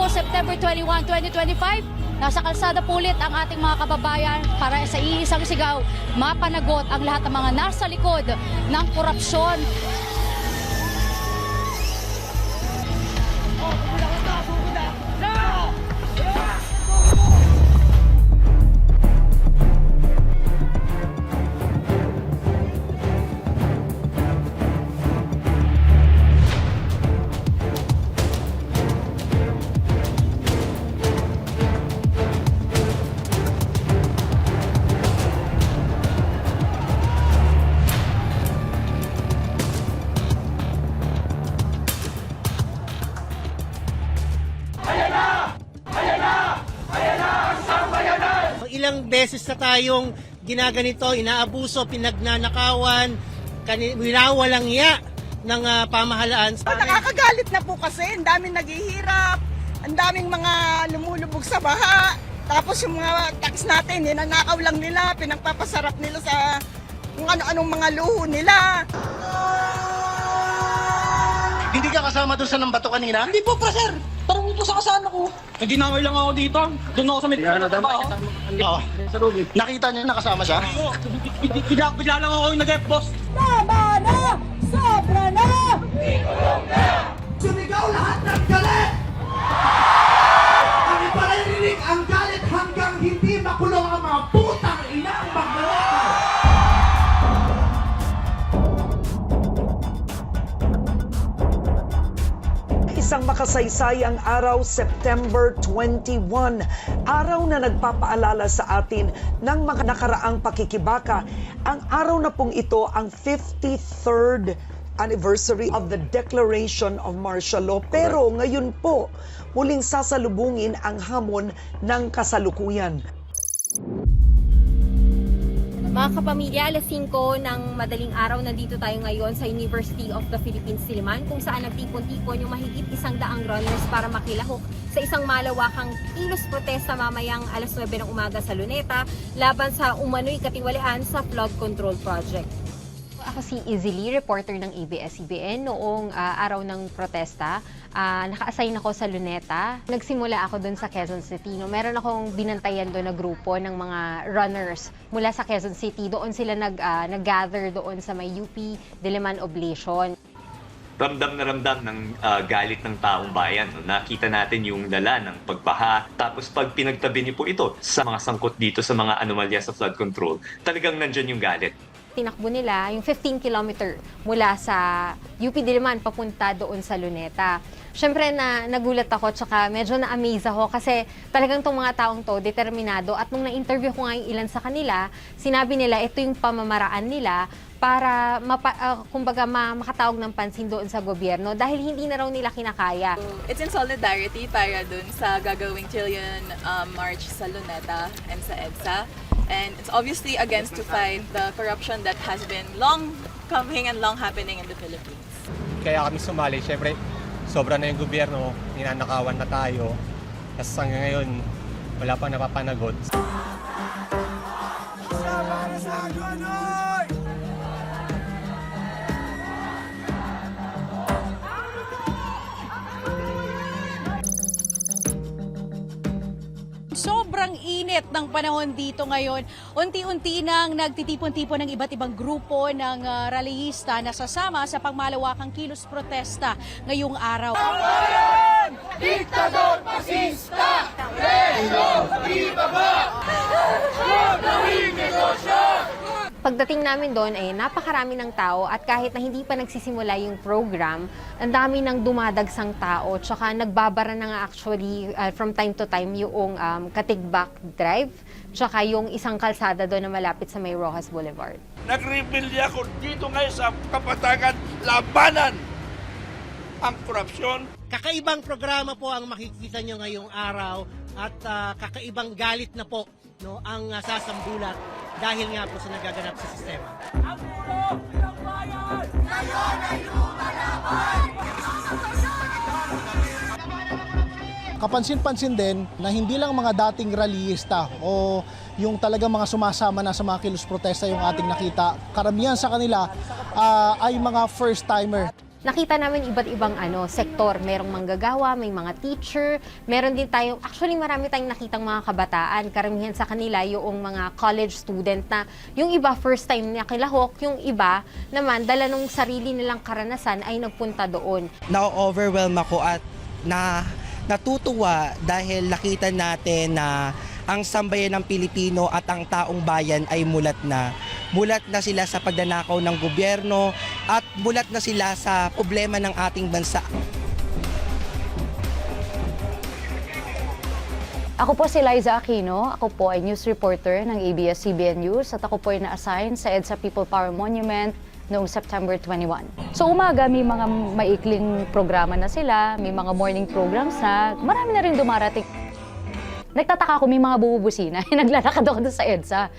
September 21, 2025, nasa kalsada po ulit ang ating mga kababayan para sa iisang sigaw, mapanagot ang lahat ng mga nasa likod ng korupsyon. Ilang beses na tayong ginaganito, inaabuso, pinagnanakawan, winawalang iya ng pamahalaan. Nakakagalit na po kasi, ang daming naghihirap, ang daming mga lumulubog sa baha, tapos yung mga tax natin, ninanakaw lang nila, pinagpapasarap nila sa kung ano-anong mga luho nila. Hindi ka kasama doon sa Nambato kanina? Hindi po pa, sir. Parang po sa kasama ko. Nag-dinaway lang ako dito. Doon ako sa may trabaho. Oo. Nakita niyo nakasama siya? Bigla lang ako yung nag-boss. Tama na! Sobra na! Sumigaw lahat ng galit! Ang iparirinig ang galit hanggang hindi makulong ang mga putang ina ang magnanakaw! Isang makasaysayang araw, September 21. Araw na nagpapaalala sa atin ng mga nakaraang pakikibaka. Ang araw na pong ito ang 53rd anniversary of the Declaration of Martial Law. Pero ngayon po, muling sasalubungin ang hamon ng kasalukuyan. Mga kapamilya, alas 5 ng madaling araw, nandito tayo ngayon sa University of the Philippines, Diliman, kung saan nagtipon-tipon yung mahigit 100 runners para makilahok sa isang malawakang kilos protesta mamayang alas 9 ng umaga sa Luneta laban sa umano'y katiwalian sa flood control project. Ako si Izzy Lee, reporter ng ABS-CBN. Noong araw ng protesta, naka-assign ako sa Luneta. Nagsimula ako doon sa Quezon City. No? Meron akong binantayan doon na grupo ng mga runners mula sa Quezon City. Doon sila nag-gather doon sa may UP Diliman Oblation. Ramdam na ramdam ng galit ng taong bayan. No? Nakita natin yung dala ng pagbaha. Tapos pag pinagtabi niyo po ito sa mga sangkot dito sa mga anomalya sa flood control, talagang nandyan yung galit. Tinakbo nila yung 15 kilometer mula sa UP Diliman papunta doon sa Luneta. Siyempre nagulat ako tsaka medyo na-amaze ako kasi talagang tong mga taong to determinado at nung na-interview ko nga yung ilan sa kanila, sinabi nila ito yung pamamaraan nila para kumbaga makatawag ng pansin doon sa gobyerno dahil hindi na raw nila kinakaya. It's in solidarity para dun sa gagawing Trillion March sa Luneta and sa EDSA. And it's obviously against to fight the corruption that has been long coming and long happening in the Philippines. Kaya kami sumali. Siyempre, sobra na yung gobyerno, ninanakawan na tayo. Tapos hanggang ngayon, wala pang napapanagot. Sobrang init ng panahon dito ngayon. Unti-unti nang nagtitipon-tipon ng iba't ibang grupo ng rallyista na sasama sa pangmalawakang kilos protesta ngayong araw. Diktador pasista! Preso! Di baba! Gawing negosyo! Pagdating namin doon ay napakarami ng tao at kahit na hindi pa nagsisimula yung program, ang dami ng dumadagsang tao tsaka nagbabara na nga actually from time to time yung Katigbak Drive tsaka yung isang kalsada doon na malapit sa may Rojas Boulevard. Nagrebelya ako dito ngayon sa kapatagan labanan ang korupsyon. Kakaibang programa po ang makikita nyo ngayong araw at kakaibang galit na po no, ang sasambulat dahil nga po sa nagaganap sa sistema. Ang ulo ng bayan! Ngayon ay lumalaban! Kapansin-pansin din na hindi lang mga dating rallyista o yung talagang mga sumasama na sa mga kilos protesta yung ating nakita. Karamihan sa kanila ay mga first-timer. nakita namin iba't ibang sektor. Merong manggagawa, may mga teacher, meron din tayong, actually marami tayong nakitang mga kabataan. Karamihan sa kanila yung mga college student na yung iba first time na kilahok, yung iba naman dala nung sarili nilang karanasan ay nagpunta doon. Na-overwhelm ako at natutuwa dahil nakita natin na ang sambayan ng Pilipino at ang taong bayan ay mulat na. Mulat na sila sa pagnanakaw ng gobyerno at mulat na sila sa problema ng ating bansa. Ako po si Liza Aquino. Ako po ay news reporter ng ABS-CBN News at ako po ay na-assign sa EDSA People Power Monument noong September 21. So umaga may mga maikling programa na sila, may mga morning programs na marami na rin dumarating. Nagtataka ako, may mga bubusina. Naglalakad ako doon sa EDSA.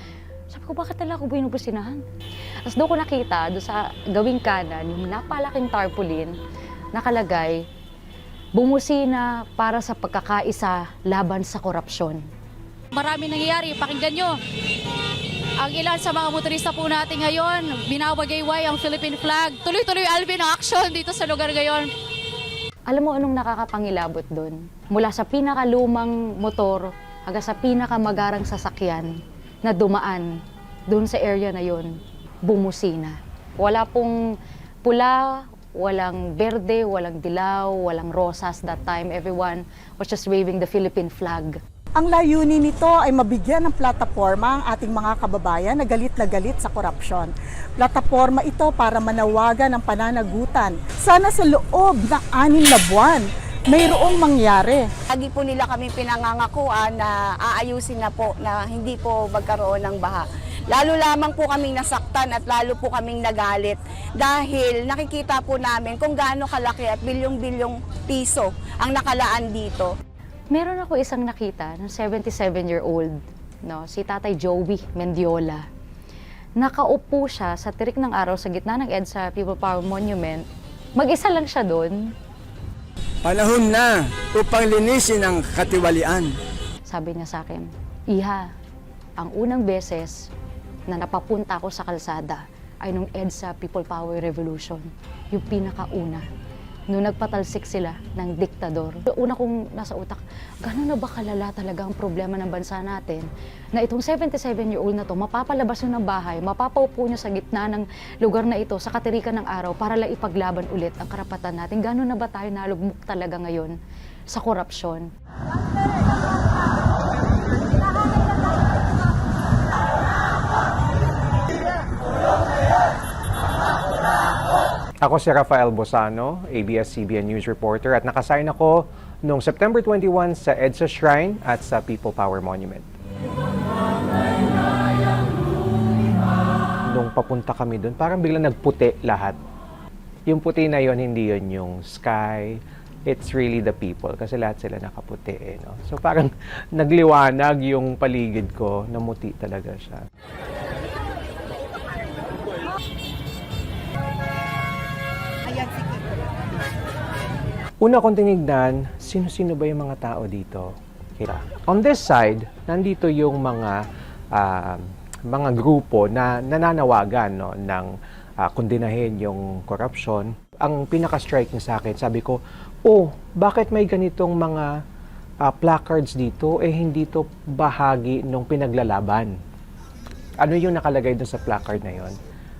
Sabi ko, bakit nila ako binubusinahan? Tapos doon ko nakita, doon sa gawing kanan, yung napalaking tarpaulin, nakalagay, bumusina para sa pagkakaisa laban sa korupsyon. Marami nangyayari, pakinggan nyo. Ang ilan sa mga motorista po natin ngayon, binawagayway ang Philippine flag. Tuloy-tuloy Alvin action dito sa lugar ngayon. Alam mo anong nakakapangilabot doon? Mula sa pinakalumang motor hanggang sa pinakamagarang sasakyan na dumaan doon sa area na yon, bumusina. Wala pong pula, walang berde, walang dilaw, walang rosas that time. Everyone was just waving the Philippine flag. Ang layunin nito ay mabigyan ng plataforma ang ating mga kababayan na galit sa korupsyon. Plataforma ito para manawagan ng pananagutan. Sana sa loob ng 6 na buwan, mayroong mangyari. Lagi po nila kami pinangangakuan na aayusin na po, na hindi po magkaroon ng baha. Lalo lamang po kaming nasaktan at lalo po kaming nagalit dahil nakikita po namin kung gaano kalaki at bilyong-bilyong piso ang nakalaan dito. Meron ako isang nakita ng 77-year-old, no, si Tatay Joey Mendiola. Nakaupo siya sa tirik ng araw sa gitna ng EDSA People Power Monument. Mag-isa lang siya doon. Panahon na upang linisin ang katiwalian. Sabi niya sa akin, Iha, ang unang beses na napapunta ako sa kalsada ay nung EDSA People Power Revolution. Yung pinakauna. Noong nagpatalsik sila ng diktador. Una kong nasa utak, gano'n na ba kalala talaga ang problema ng bansa natin? Na itong 77-year-old na to, mapapalabas yun ng bahay, mapapaupo niya sa gitna ng lugar na ito, sa katirikan ng araw, para lang ipaglaban ulit ang karapatan natin. Gano'n na ba tayo nalugmok talaga ngayon sa korupsyon? Ako si Rafael Bosano, ABS-CBN News Reporter at nakasign ako noong September 21 sa EDSA Shrine at sa People Power Monument. Nung papunta kami doon, parang biglang nagputi lahat. Yung puti na yon, hindi yon yung sky, it's really the people kasi lahat sila nakaputi. No? So parang nagliwanag yung paligid ko, namuti talaga siya. Una kong tinignan, sino-sino ba yung mga tao dito? On this side, nandito yung mga grupo na nananawagan, no, ng kundinahin yung korupsyon. Ang pinaka-strike niya sa akin, sabi ko, bakit may ganitong mga placards dito? Hindi to bahagi ng pinaglalaban. Ano yung nakalagay dun sa placard na yon?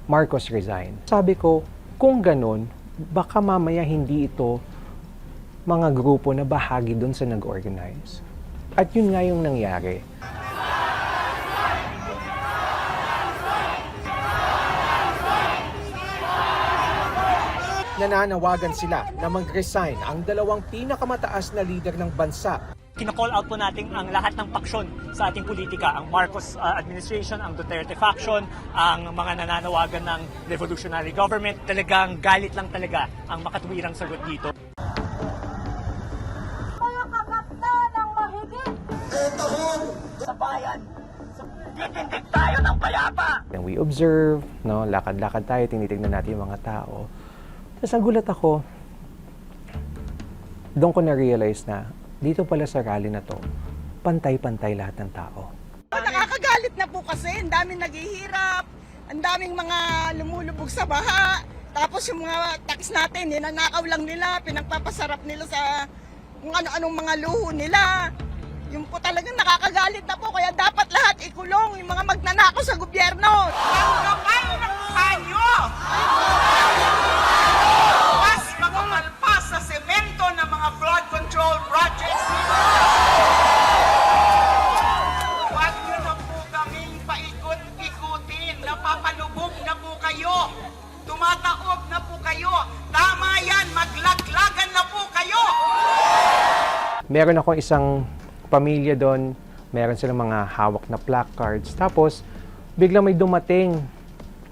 Marcos resign. Sabi ko, kung ganun, baka mamaya hindi ito mga grupo na bahagi dun sa nag-organize. At yun nga yung nangyari. Nananawagan sila na mag-resign ang dalawang pinakamataas na leader ng bansa. Kina-call out po natin ang lahat ng paksyon sa ating politika, ang Marcos administration, ang Duterte faction, ang mga nananawagan ng revolutionary government. Talagang galit lang talaga ang makatuwirang sagot dito. Sa bayan, titindig tayo ng payapa! We observe, no, lakad-lakad tayo, tinitignan natin yung mga tao. Tapos nagulat ako, doon ko na-realize na dito pala sa rally na to, pantay-pantay lahat ng tao. Nakakagalit na po kasi, ang daming naghihirap, ang daming mga lumulubog sa baha. Tapos yung mga tax natin, ninanakaw lang nila, pinagpapasarap nila sa kung ano-anong mga luho nila. Yung po talagang nakakagalit na po, kaya dapat lahat ikulong yung mga magnanakaw sa gobyerno. Kapal na mukha nyo! Mas makapalpas sa semento ng mga flood control projects. Huwag nyo na po kaming paikot-ikutin. Napapalubog na po kayo. Tumataob na po kayo. Tama yan, maglaglagan na po kayo. Meron akong isang pamilya doon, meron silang mga hawak na placards. Tapos, biglang may dumating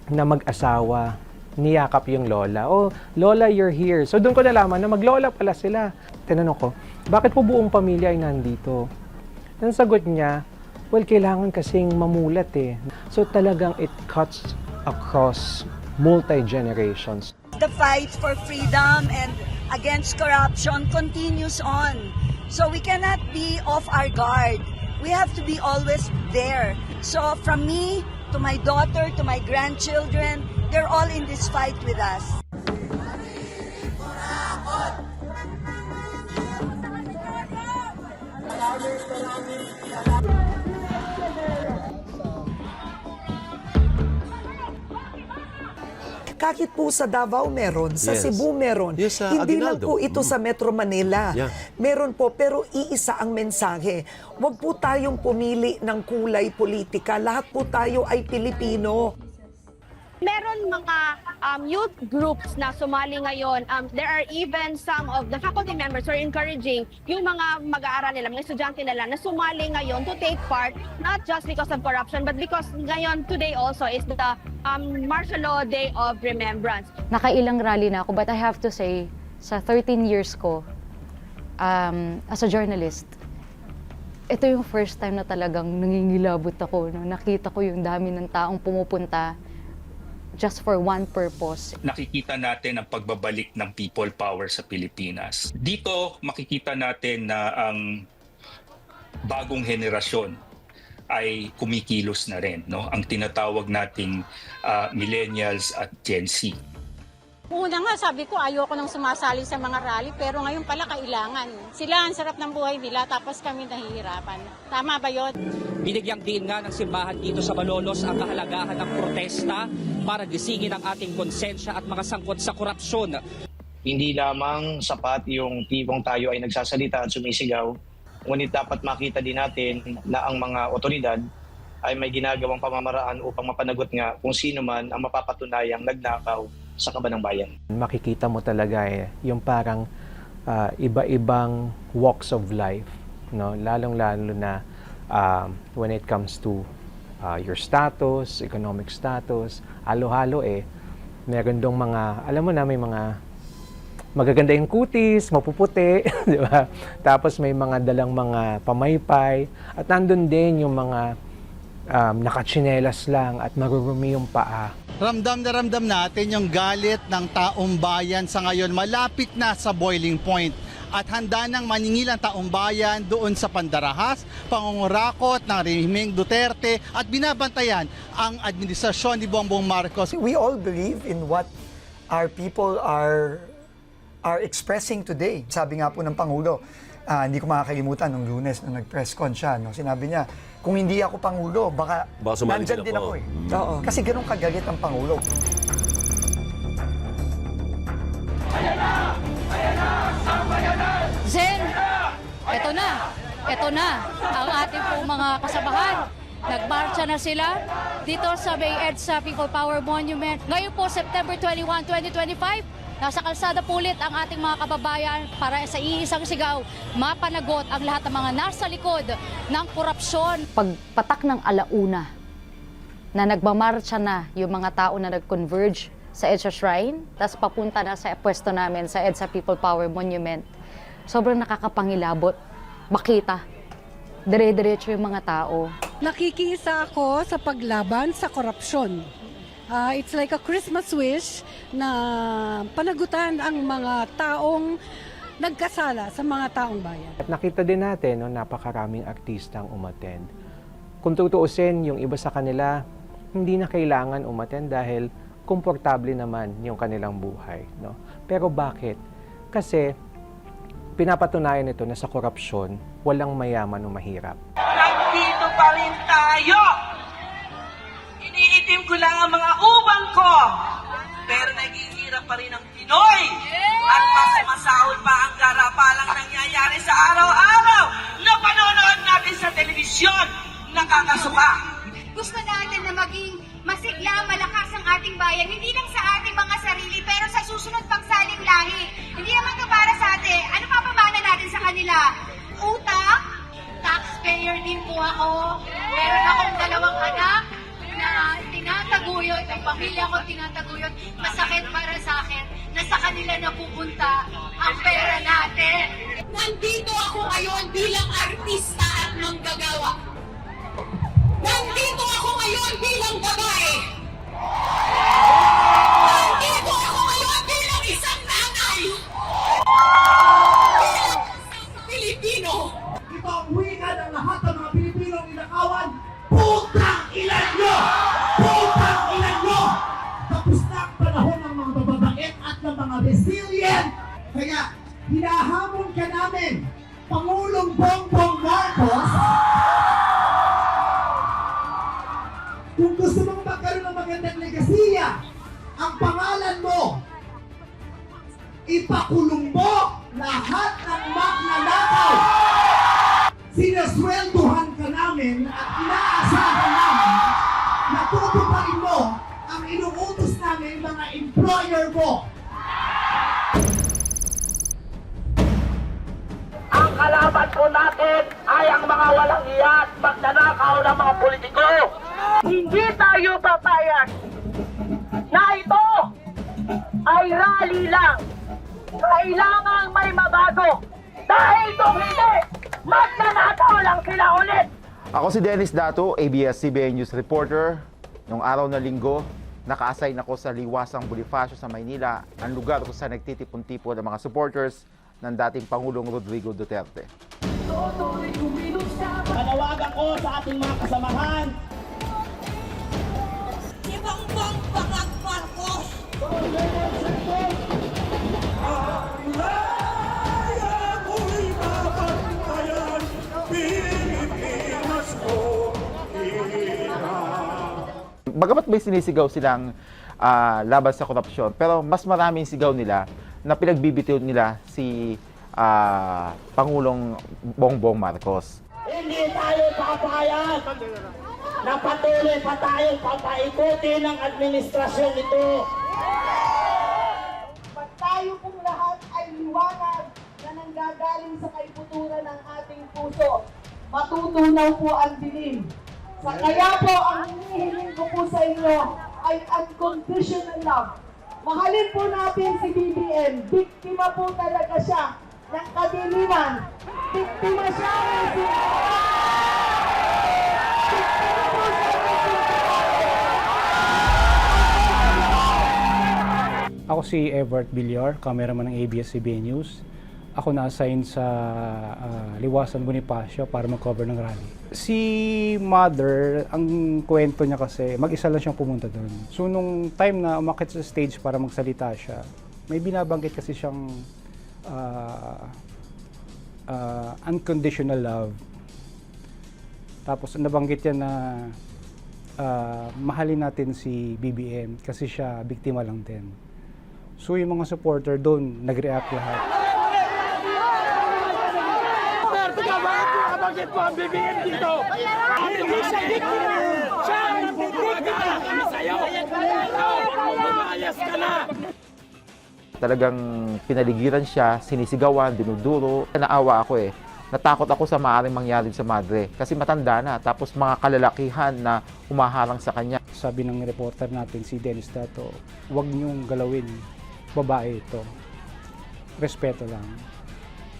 na mag-asawa, niyakap yung lola. Oh, lola, you're here. So, doon ko nalaman na maglola pala sila. Tinanong ko, bakit po buong pamilya ay nandito? Ang sagot niya, well, kailangan kasing mamulat eh. So, talagang it cuts across multi-generations. The fight for freedom and against corruption continues on. So we cannot be off our guard. We have to be always there. So from me to my daughter to my grandchildren, they're all in this fight with us. Kahit po sa Davao meron, sa Yes. Cebu meron. Yes, sa Hindi lang Aguinaldo. po ito sa Metro Manila. Yeah. Meron po, pero iisa ang mensahe. Huwag po tayong pumili ng kulay politika. Lahat po tayo ay Pilipino. Meron mga youth groups na sumali ngayon. There are even some of the faculty members who are encouraging yung mga mag-aaral nila, mga estudyante nila na sumali ngayon to take part, not just because of corruption, but because ngayon, today also is the Martial Law Day of Remembrance. Nakailang rally na ako, but I have to say, sa 13 years ko, as a journalist, ito yung first time na talagang nangingilabot ako. No? Nakita ko yung dami ng taong pumupunta just for one purpose. Nakikita natin ang pagbabalik ng people power sa Pilipinas. Dito makikita natin na ang bagong henerasyon ay kumikilos na rin, no? Ang tinatawag nating millennials at Gen Z. Una nga, sabi ko, ayoko nang sumasali sa mga rally, pero ngayon pala kailangan. Sila, ang sarap ng buhay nila, tapos kami nahihirapan. Tama ba yun? Binigyang din nga ng simbahan dito sa Malolos ang kahalagahan ng protesta para gisingin ang ating konsensya at mga sangkot sa korupsyon. Hindi lamang sapat yung tipong tayo ay nagsasalita at sumisigaw, ngunit dapat makita din natin na ang mga otoridad ay may ginagawang pamamaraan upang mapanagot nga kung sino man ang mapapatunayang nagnakaw sa kaban ng bayan. Makikita mo talaga yung parang iba-ibang walks of life, no? Lalong-lalo na when it comes to your status, economic status, halo-halo meron dong mga, alam mo na, may mga magaganda yung kutis, mapuputi, di ba? Tapos may mga dalang mga pamaypay, at nandun din yung mga nakatsinelas lang at marurumi yung paa. Ramdam na ramdam natin yung galit ng taong bayan sa ngayon. Malapit na sa boiling point. At handa nang maningil ang taong bayan doon sa pandarahas, pangungurakot ng rehimeng Duterte at binabantayan ang administrasyon ni Bongbong Marcos. We all believe in what our people are expressing today. Sabi nga po ng Pangulo, hindi ko makakalimutan nung Lunes nung nag-press con siya. No? Sinabi niya, kung hindi ako Pangulo, baka nandyan din ako. Oo. Kasi ganun kagalit ang Pangulo. Zen, eto na ang ating pong mga kasamahan. Nagmarcha na sila dito sa May EDSA People Power Monument. Ngayon po, September 21, 2025, nasa kalsada po ulit ang ating mga kababayan para sa iisang sigaw, mapanagot ang lahat ng mga nasa likod ng korupsyon. Pagpatak ng alauna na nagmamarcha na yung mga tao na nag-converge sa EDSA Shrine, tapos papunta na sa pwesto namin sa EDSA People Power Monument, sobrang nakakapangilabot. Makita, dire-diretso yung mga tao. Nakikiisa ako sa paglaban sa korupsyon. It's like a Christmas wish na panagutan ang mga taong nagkasala sa mga taong bayan. At nakita din natin, napakaraming artistang umattend. Kung tutuusin, yung iba sa kanila, hindi na kailangan umattend dahil komportable naman yung kanilang buhay. No? Pero bakit? Kasi pinapatunayan ito na sa korupsyon, walang mayaman o mahirap. Nandito pa rin tayo! Iniitim ko lang ang mga ubang ko! Pero naghihirap pa rin ang Pinoy! At mas masahol pa ang garapalang nangyayari sa araw-araw na panonood natin sa telebisyon! Nakakasuka! Gusto natin na maging masigla, malakas ang ating bayan, hindi lang sa ating mga sarili, pero sa susunod pagsaling lahi. Hindi naman ito para sa atin. Ano papamana natin sa kanila? Utang? Taxpayer din po ako. Meron akong 2 anak na tinataguyod, ang pamilya ko tinataguyod. Masakit para sa akin na sa kanila napupunta ang pera natin. Nandito ako ngayon bilang artista at manggagawa. Nandito ako ngayon bilang babae. Nandito ako ngayon bilang isang nanay. Bilang isang Pilipino. Ito ang wika ng lahat ng mga Pilipinong ninakawan. Putang ilan nyo! Putang ilan nyo! Tapos na ang panahon ng mga bababait at ng mga resilient. Kaya hinahamon ka namin, Pangulong Bongbong Marcos, kung gusto mong magkaroon ng magandang legasiya, ang pangalan mo, ipakulong mo lahat ng magnanakaw. Sinasweldohan ka namin at inaasahan namin na tutuparin mo ang inuutos namin mga employer mo. Ang kalaban po natin ay ang mga walang hiya at magnanakaw ng mga politiko. Hindi tayo papayag na ito ay rally lang. Kailangan may mabago. Dahil kung hindi, magnanakaw lang sila ulit. Ako si Dennis Dato, ABS-CBN News reporter. Noong araw na linggo, naka-assign ako sa Liwasang Bonifacio sa Maynila, ang lugar kung saan nagtitipon-tipon ng mga supporters ng dating Pangulong Rodrigo Duterte. Manawag ako sa ating mga kasamahan. Ibang pangpangag Marcos. Bagamat may sinisigaw silang laban sa korupsyon, pero mas maraming sigaw nila na pinagbibitiw nila si Pangulong Bongbong Marcos. Hindi tayo papayag na patuloy pa tayong papaikuti ng administrasyon ito. Pag tayo pong lahat ay liwanag na nanggagaling sa kaiputuran ng ating puso, matutunaw po ang dilim. Kaya po ang hinihiling ko po sa inyo ay unconditional love. Mahalin po natin si BBM. Biktima po talaga siya ng kadiliman. Biktima siya ng Ako si Everett Villar, cameraman ng ABS-CBN News. Ako na-assign sa Liwasang Bonifacio para mag-cover ng rally. Si Mother, ang kwento niya kasi, mag-isa lang siyang pumunta doon. So nung time na umakit sa stage para magsalita siya, may binabanggit kasi siyang unconditional love. Tapos nabanggit niya na mahalin natin si BBM kasi siya biktima lang din. So yung mga supporter doon, nag-react lahat. Bakit po ang BBM dito? Hindi siya biktima! Siya ang biktima! Kami sa'yo! Lumayas ka na! Talagang pinaligiran siya, sinisigawan, dinuduro. Naawa ako eh. Natakot ako sa maaaring mangyari sa madre kasi matanda na, tapos mga kalalakihan na humaharang sa kanya. Sabi ng reporter natin, si Dennis Dato, huwag niyong galawin, babae ito. Respeto lang.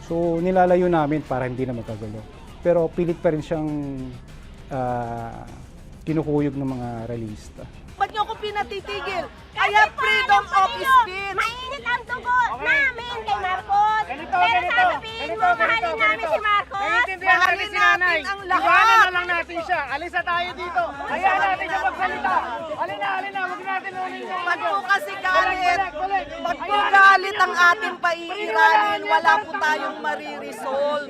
So nilalayo namin para hindi na magkagulo. Pero pilit pa rin siyang kinukuyog ng mga realista. Ba't niyo ako pinatitigil? I have freedom of speech! Mainit ang dugo namin kay Marcos. Pero sasabihin mo, mahalin namin si Marcos. Mahalin natin ang lahat! natin siya. Alisa tayo dito. Hayaan natin siya magsalita. Halina, huwag natin ulit yung Ba't po kasi galit? Ba't po galit ang ating paiiralin? Wala po tayong mariresolve.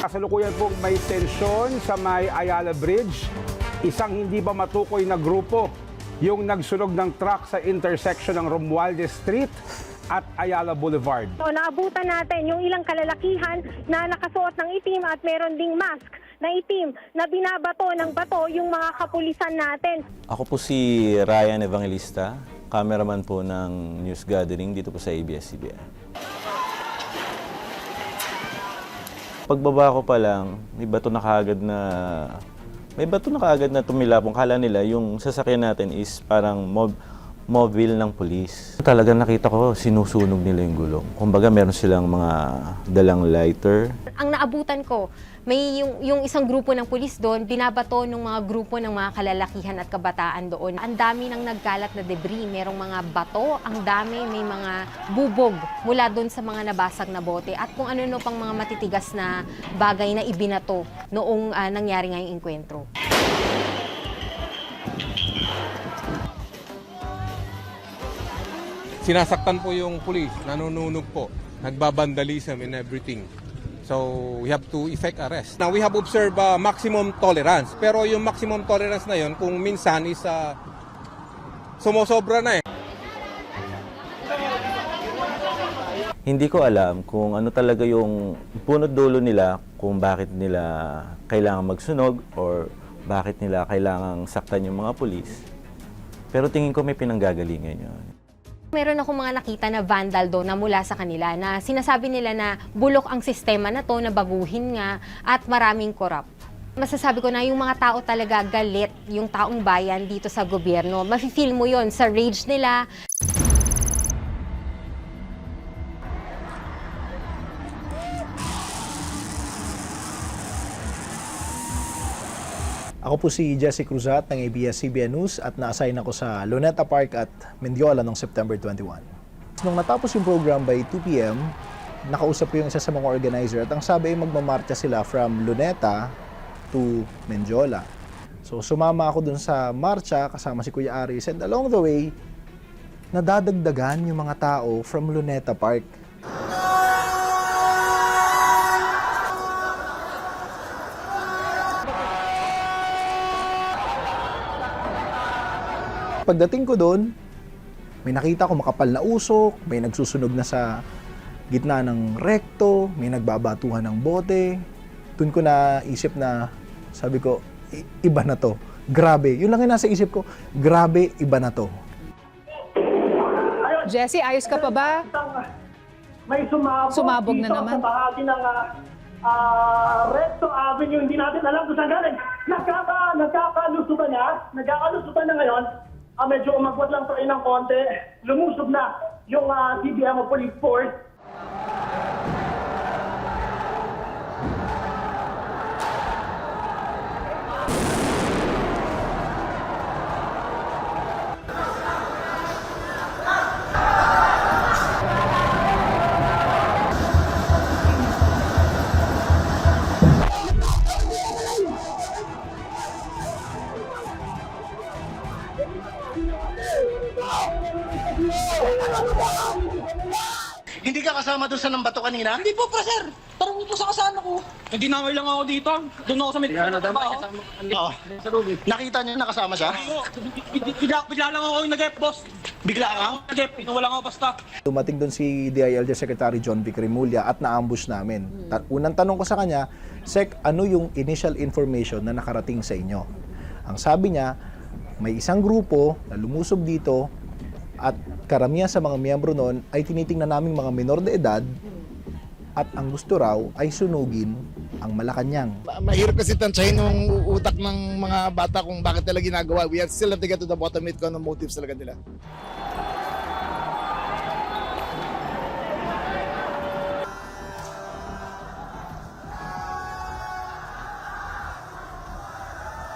Kasalukuyan pong may tensyon sa may Ayala Bridge. Isang hindi pa matukoy na grupo yung nagsunog ng truck sa intersection ng Romualdez Street at Ayala Boulevard. So, naabutan natin yung ilang kalalakihan na nakasuot ng itim at meron ding mask na itim na binabato ng bato yung mga kapulisan natin. Ako po si Ryan Evangelista, cameraman po ng News Gathering dito po sa ABS-CBN. Pagbaba ko pa lang, may bato na kaagad na tumilapong. Kala nila yung sasakyan natin is parang mobile ng pulis. Talagang nakita ko, sinusunog nila yung gulong. Kumbaga meron silang mga dalang lighter. Ang naabutan ko, may yung isang grupo ng pulis doon, binabato ng mga grupo ng mga kalalakihan at kabataan doon. Ang dami ng nagkalat na debris, merong mga bato, ang dami, may mga bubog mula doon sa mga nabasag na bote at kung ano-ano pang mga matitigas na bagay na ibinato noong nangyari ngayong engkwentro. Sinasaktan po yung pulis, nanununog po, nagbabandalism and everything. So we have to effect arrest. Now we have observed maximum tolerance. Pero yung maximum tolerance na yon kung minsan is sumosobra na eh. Hindi ko alam kung ano talaga yung punot dulo nila, kung bakit nila kailangan magsunog or bakit nila kailangang saktan yung mga pulis. Pero tingin ko may pinanggagalingan yun. Meron akong mga nakita na vandal doon na mula sa kanila na sinasabi nila na bulok ang sistema na to, na baguhin nga at maraming corrupt. Masasabi ko na yung mga tao talaga galit, yung taong bayan dito sa gobyerno. Mafe-feel mo yon sa rage nila. Ako po si Jesse Cruzat ng ABS-CBN News at na-assign ako sa Luneta Park at Mendiola noong September 21. Nung natapos yung program by 2 p.m., nakausap ko yung isa sa mga organizer at ang sabi ay magmamarcha sila from Luneta to Mendiola. So sumama ako dun sa marcha kasama si Kuya Aris and along the way, nadadagdagan yung mga tao from Luneta Park. Pagdating ko doon, may nakita ko makapal na usok, may nagsusunog na sa gitna ng rekto, may nagbabatuhan ng bote. Doon ko naisip na, sabi ko, iba na to. Grabe. Yun lang yung nasa isip ko, grabe, iba na to. Jesse, ayos ka pa ba? May Sumabog dito na naman. sa bahagi ng Recto Avenue. Hindi natin alam kung saan galing. Nagkakalusutan na ngayon. Medyo umagwat lang tayo ng konti. Lumusob na yung CBM o Police Force. Hindi ka kasama doon sa nambato kanina? Hindi po pa, sir. Tarong po sa kasama ko. Hindi na lang ako dito. Doon ako sa may trabaho. Oo. Nakita niyo nakasama siya? Bigla lang ako yung nag-ep, boss. Bigla ka? Nag-ep, wala ako basta. Dumating doon si DILG Secretary John Vic Remulla at na-ambush namin. Unang tanong ko sa kanya, Sec, ano yung initial information na nakarating sa inyo? Ang sabi niya, may isang grupo na lumusob dito at karamihan sa mga miyembro noon ay tinitingnan naming mga minor de edad at ang gusto raw ay sunugin ang Malacanang. Mahirap kasi tansyahin yung utak ng mga bata kung bakit nila ginagawa. We still have to get to the bottom of it kung anong motives talaga nila.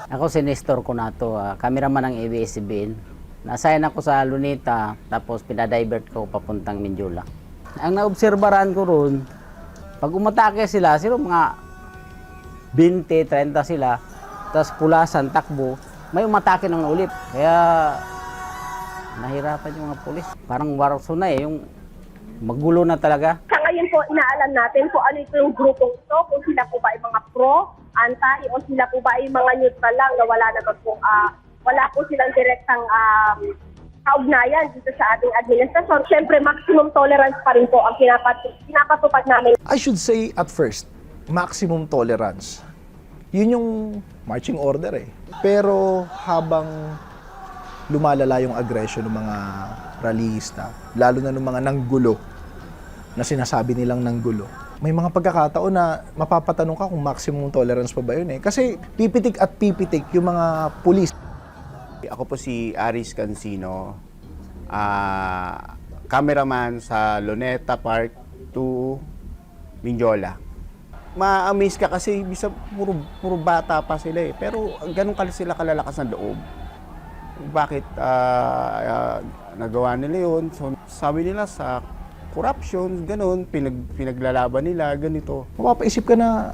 Ako si Nestor Conato, cameraman ng ABS-CBN. Na-assign ako sa Luneta, tapos pinadivert ko papuntang Mindiola. Ang naobserbaran ko ron, pag umatake sila mga 20, 30 sila, tapos pulasan, takbo, may umatake ng ulit. Kaya nahirapan yung mga pulis. Parang warso na yung magulo na talaga. Sa ngayon po, inaalam natin kung ano ito yung grupong ito, kung sila po ba ay mga pro, anti, o sila po ba ay mga neutral lang na wala naman po, wala po silang direktang kaugnayan dito sa ating administrasyon. Siyempre, maximum tolerance pa rin po ang pinapatupad namin. I should say at first, maximum tolerance. Yun yung marching order eh. Pero habang lumalala yung aggression ng mga rallyista, lalo na ng mga nanggulo, na sinasabi nilang nanggulo, may mga pagkakataon na mapapatanong ka kung maximum tolerance pa ba yun eh. Kasi pipitik at pipitik yung mga pulis. Ako po si Aris Cancino, cameraman sa Luneta Park to Mindiola. Ma-amaze ka kasi bisa puro bata pa sila eh. Pero ganun sila kalalakas ng loob. Bakit nagawa nila yun? So, sabi nila sa corruption, ganun, pinaglalaban nila, ganito. Mapapaisip ka na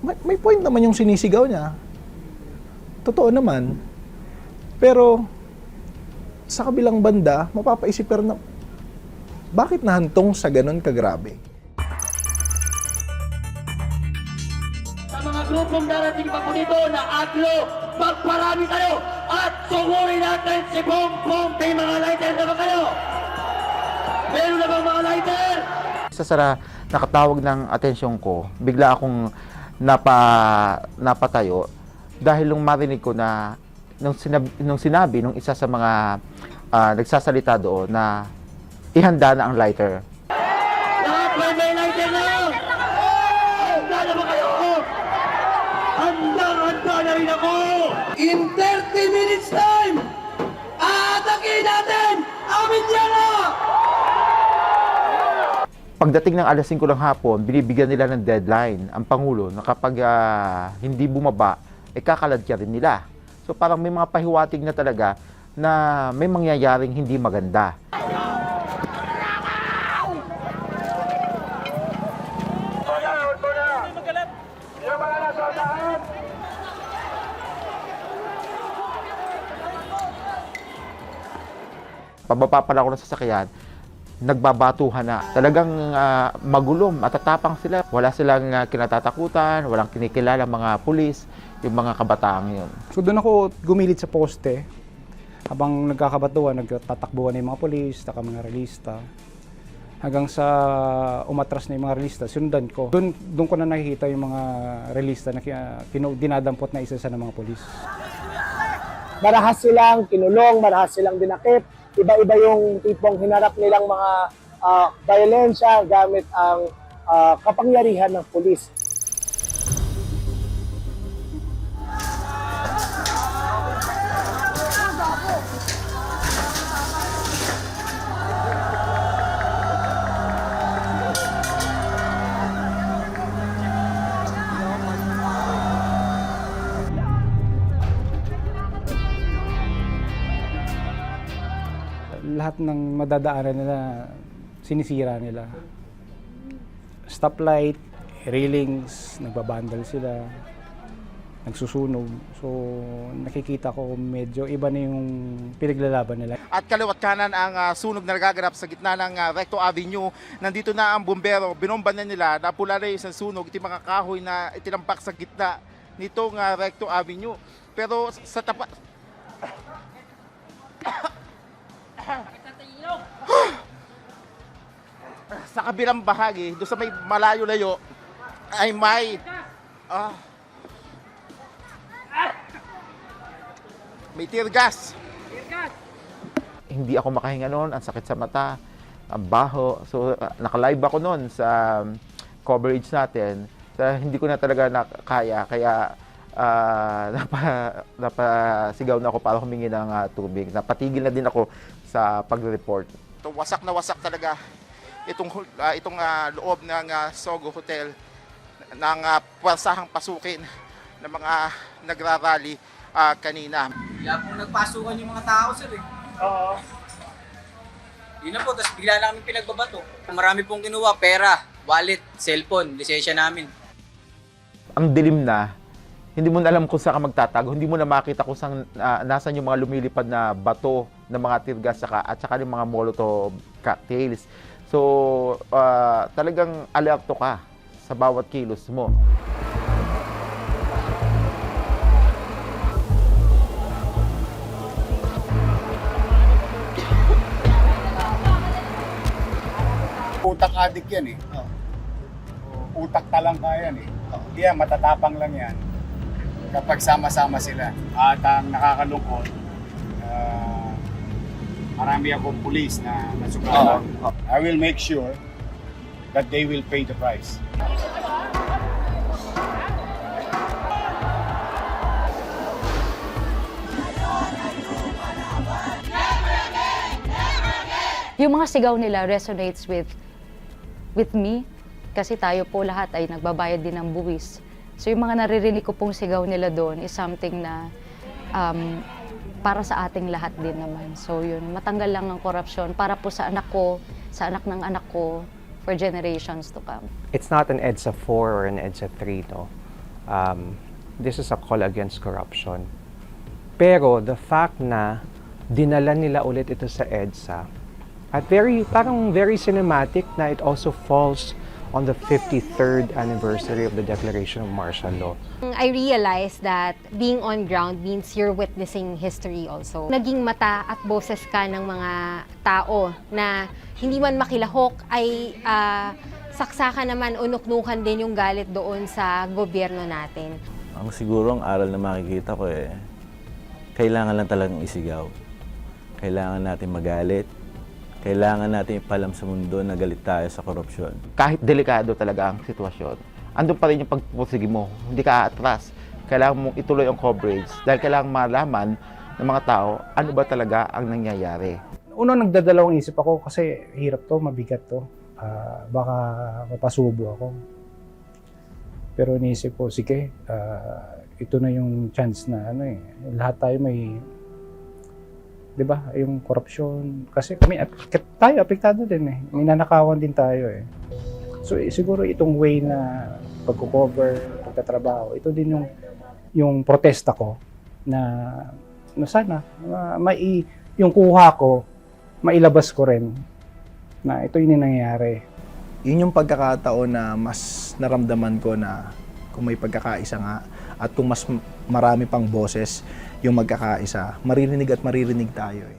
may point naman yung sinisigaw niya. Totoo naman. Pero sa kabilang banda, mapapaisip ka na bakit nahantong sa ganun kagrabe? Sa mga grupong darating pa po dito na aglo, magparami kayo at sungurin natin si Bongbong. May mga lighter na ba kayo? Meron na bang mga lighter? Isa sa nakatawag ng atensyon ko, bigla akong napatayo dahil nung marinig ko na nung sinabi nung isa sa mga nagsasalita doon na ihanda na ang lighter. Lahat may lighter na! Handa na ba kayo? Handa na rin ako! In 30 minutes time, aatakin natin ang Mindiola! Pagdating ng alas 5 ng hapon, binibigyan nila ng deadline ang Pangulo na kapag hindi bumaba, kakaladya rin nila. So parang may mga pahiwatig na talaga na may mangyayaring hindi maganda. Pababa pala ako ng sasakyan, nagbabatuhan na. Talagang magulo, matatapang sila. Wala silang kinatatakutan, walang kinikilala mga pulis, yung mga kabataang yun. So doon ako gumilid sa poste. Habang nagkakabatuhan, nagtatakbuhan na yung mga pulis, taka mga realista. Hanggang sa umatras na yung mga realista, sundan ko. Doon ko na nakikita yung mga realista na dinadampot na isa-isa ng mga pulis. Marahas silang kinulong, marahas silang dinakip. Iba-iba yung tipong hinarap nilang mga violensya gamit ang kapangyarihan ng pulis. Lahat ng madadaanan nila, sinisira nila. Stoplight, railings, nagbabandal sila, nagsusunog. So nakikita ko medyo iba na yung pinaglalaban nila. At kaliwat kanan ang sunog na nagaganap sa gitna ng Recto Avenue. Nandito na ang bumbero, binomba na nila, napula na yung isang sunog, iti mga kahoy na itinampak sa gitna nitong Recto Avenue. Pero sa tapat... sa kabilang bahagi, doon sa may malayo-layo, ay may tear gas. Hindi ako makahinga noon, ang sakit sa mata, ang baho. So naka-live ako noon sa coverage natin. So, hindi ko na talaga nakaya, kaya napasigaw na ako para humingi ng tubig. Napatigil na din ako sa pag-report. Wasak na wasak talaga itong loob ng Sogo Hotel ng pasahang pasukin ng mga nagrarally kanina. Bigla pong nagpasukan yung mga tao, sir eh. Oo. Yun na po, tapos bigla namin pinagbabato. Marami pong kinuha, pera, wallet, cellphone, lisensya namin. Ang dilim na, hindi mo na alam kung saan ka magtatago, hindi mo na makita kung saan, nasan yung mga lumilipad na bato ng mga tirgas at saka yung mga molotov cocktails. So, talagang alerto ka sa bawat kilos mo. Utak adik yan eh. Utak talangka yan eh. Kaya matatapang lang yan kapag sama-sama sila. At ang nakakalungkot, marami akong pulis na nasugatan. I will make sure that they will pay the price. Yung mga sigaw nila resonates with me kasi tayo po lahat ay nagbabayad din ng buwis. So yung mga naririnig ko pong sigaw nila doon is something na para sa ating lahat din naman. So yun, matanggal lang ang korupsyon para po sa anak ko, sa anak ng anak ko, for generations to come. It's not an EDSA 4 or an EDSA 3, no? This is a call against corruption. Pero the fact na dinala nila ulit ito sa EDSA, at parang very cinematic na it also falls on the 53rd anniversary of the Declaration of Martial Law. I realized that being on ground means you're witnessing history also. Naging mata at boses ka ng mga tao na hindi man makilahok ay saksakan naman o nuknukan din yung galit doon sa gobyerno natin. Ang siguro ang aral na makikita ko kailangan lang talagang isigaw. Kailangan natin magalit. Kailangan natin ipalam sa mundo na galit tayo sa korupsyon. Kahit delikado talaga ang sitwasyon, andun pa rin yung pagpupursige mo. Hindi ka aatras. Kailangan mong ituloy ang coverage dahil kailangan malaman ng mga tao ano ba talaga ang nangyayari. Una, nagdadalawang isip ako kasi hirap to, mabigat to. Baka mapasubo ako. Pero iniisip ko, sige, ito na yung chance na lahat tayo may, di ba, yung korupsyon. Kasi tayo, apektado din eh. May nanakawan din tayo eh. So siguro itong way na pagko-cover, pagtatrabaho, ito din yung protesta ko na sana yung kuha ko, mailabas ko rin na ito yung nangyayari. Yun yung pagkakataon na mas naramdaman ko na kung may pagkakaisa nga at kung mas marami pang boses yung magkakaisa, maririnig at maririnig tayo eh.